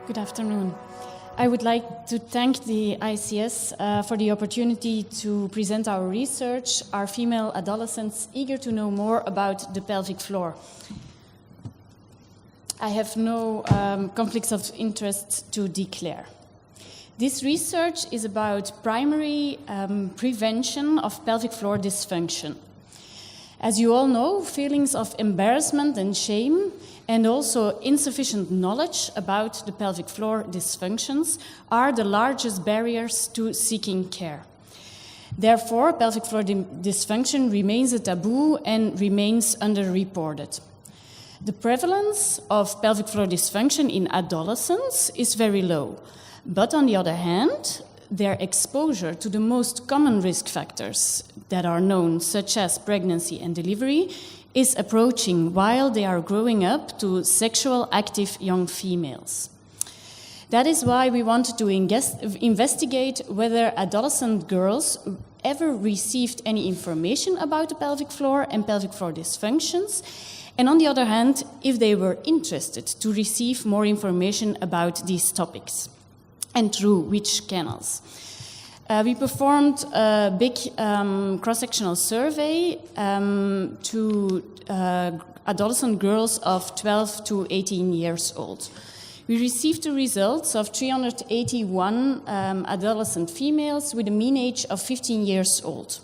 Good afternoon. I would like to thank the ICS for the opportunity to present our research, Are Female Adolescents Eager to Know More About the Pelvic Floor? I have no conflicts of interest to declare. This research is about primary prevention of pelvic floor dysfunction. As you all know, feelings of embarrassment and shame and also insufficient knowledge about the pelvic floor dysfunctions are the largest barriers to seeking care. Therefore, pelvic floor dysfunction remains a taboo and remains underreported. The prevalence of pelvic floor dysfunction in adolescents is very low, but on the other hand, their exposure to the most common risk factors that are known, such as pregnancy and delivery, is approaching while they are growing up to sexual active young females. That is why we wanted to investigate whether adolescent girls ever received any information about the pelvic floor and pelvic floor dysfunctions, and on the other hand, if they were interested to receive more information about these topics, and through which channels. We performed a big cross-sectional survey to adolescent girls of 12 to 18 years old. We received the results of 381 adolescent females with a mean age of 15 years old.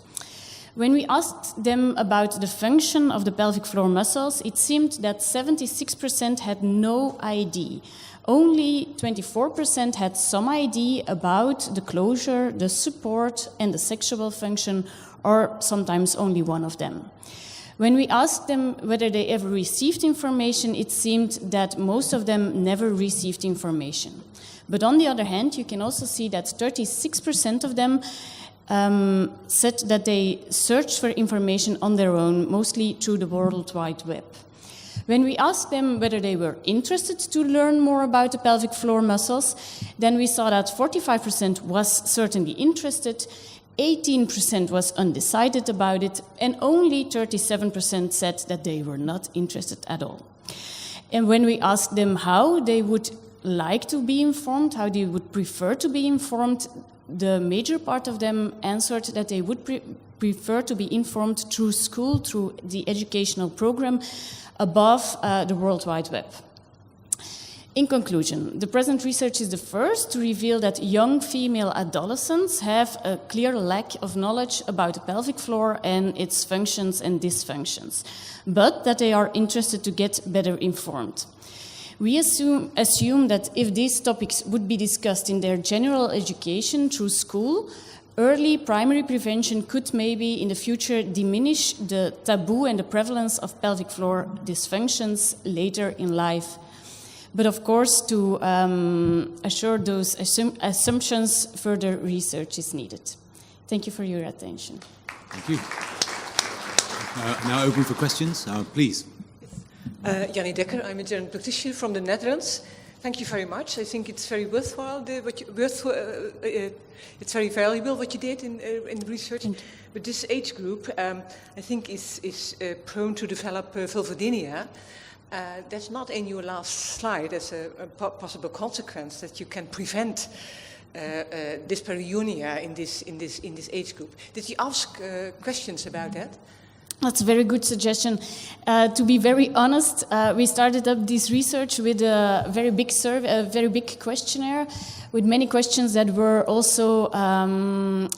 When we asked them about the function of the pelvic floor muscles, it seemed that 76% had no idea. Only 24% had some idea about the closure, the support, and the sexual function, or sometimes only one of them. When we asked them whether they ever received information, it seemed that most of them never received information. But on the other hand, you can also see that 36% of them said that they searched for information on their own, mostly through the World Wide Web. When we asked them whether they were interested to learn more about the pelvic floor muscles, then we saw that 45% was certainly interested, 18% was undecided about it, and only 37% said that they were not interested at all. And when we asked them how they would like to be informed, how they would prefer to be informed, the major part of them answered that they would prefer to be informed through school, through the educational program, above the World Wide Web. In conclusion, the present research is the first to reveal that young female adolescents have a clear lack of knowledge about the pelvic floor and its functions and dysfunctions, but that they are interested to get better informed. We assume that if these topics would be discussed in their general education through school, early primary prevention could maybe in the future diminish the taboo and the prevalence of pelvic floor dysfunctions later in life. But of course, to assure those assumptions, further research is needed. Thank you for your attention. Thank you. Now open for questions. Please. Jannie Dekker, I'm a general practitioner from the Netherlands. Thank you very much. I think it's very worthwhile. It's very valuable what you did in the research. But this age group, I think, is prone to develop vulvodynia. That's not in your last slide as a possible consequence that you can prevent dyspareunia in this age group. Did you ask questions about that? That's a very good suggestion. To be very honest, we started up this research with a very big survey, a very big questionnaire, with many questions that were also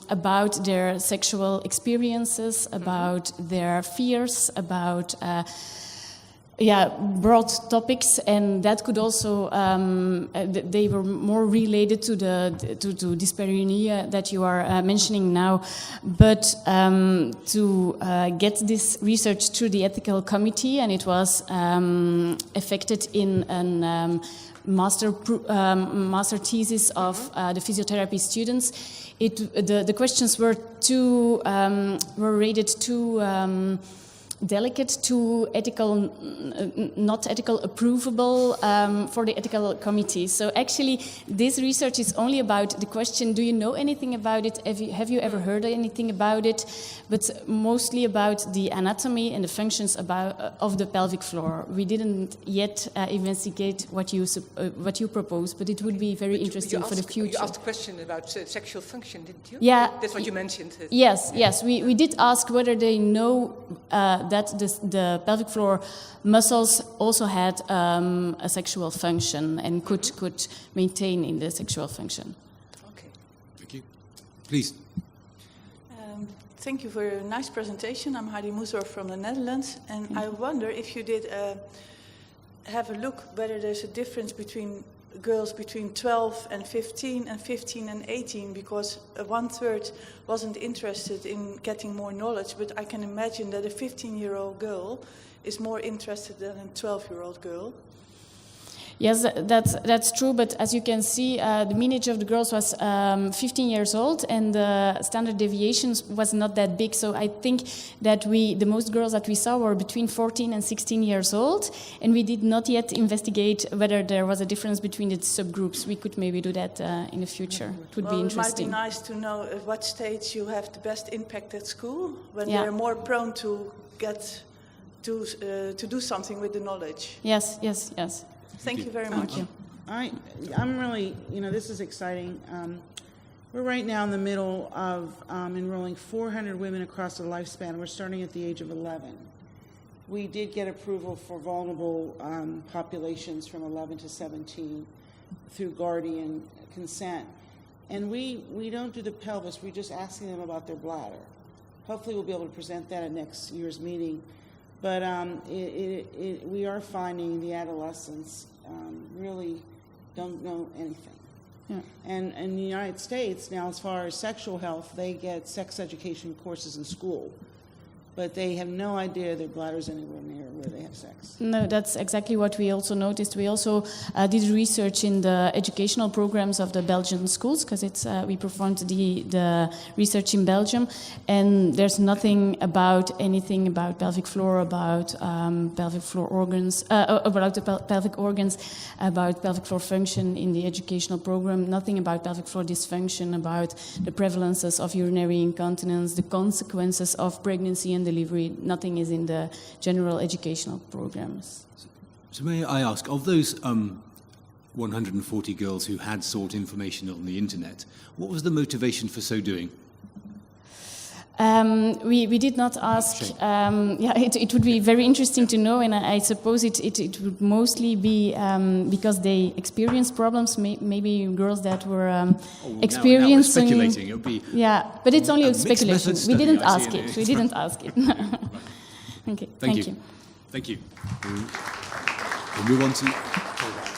about their sexual experiences, about their fears, about broad topics, and that could also they were more related to dyspareunia that you are mentioning now. But to get this research through the ethical committee, and it was effected in a master thesis of the physiotherapy students. The questions were rated too delicate to ethical, not ethical approvable for the ethical committee. So actually, this research is only about the question, do you know anything about it? Have you ever heard anything about it? But mostly about the anatomy and the functions of the pelvic floor. We didn't yet investigate what you propose, but it would be very interesting for the future. You asked a question about sexual function, didn't you? Yeah. That's what you mentioned. Yes. We did ask whether they know that the pelvic floor muscles also had a sexual function and could maintain in the sexual function. Okay. Thank you. Please. Thank you for a nice presentation. I'm Heidi Moesdorf from the Netherlands, and I wonder if you did have a look whether there's a difference between girls between 12 and 15 and 15 and 18, because 1/3 wasn't interested in getting more knowledge, but I can imagine that a 15-year-old girl is more interested than a 12-year-old girl. Yes, that's true, but as you can see, the mean age of the girls was 15 years old, and the standard deviations was not that big. So I think that the most girls that we saw were between 14 and 16 years old, and we did not yet investigate whether there was a difference between the subgroups. We could maybe do that in the future. It would be interesting. It might be nice to know at what stage you have the best impact at school, when they're more prone to do something with the knowledge. Yes. Thank you very much. I'm really, this is exciting. We're right now in the middle of enrolling 400 women across the lifespan. We're starting at the age of 11. We did get approval for vulnerable populations from 11 to 17 through guardian consent. And we don't do the pelvis, we're just asking them about their bladder. Hopefully we'll be able to present that at next year's meeting. But we are finding the adolescents really don't know anything. Yeah. And in the United States, now as far as sexual health, they get sex education courses in school. But they have no idea their bladder's anywhere near where they have sex. No, that's exactly what we also noticed. We also did research in the educational programs of the Belgian schools, because we performed the research in Belgium, and there's anything about pelvic floor, about pelvic floor organs, about the pelvic organs, about pelvic floor function in the educational program. Nothing about pelvic floor dysfunction, about the prevalences of urinary incontinence, the consequences of pregnancy and delivery. Nothing is in the general educational programs. So may I ask, of those 140 girls who had sought information on the internet, what was the motivation for so doing? We did not ask. It would be very interesting to know, and I suppose it would mostly be because they experienced problems. Maybe girls that were experiencing. Now we're speculating. It would be. Yeah, but it's only a speculation. We didn't ask it. We didn't ask it. Okay. Thank you. Thank you. We'll move on to.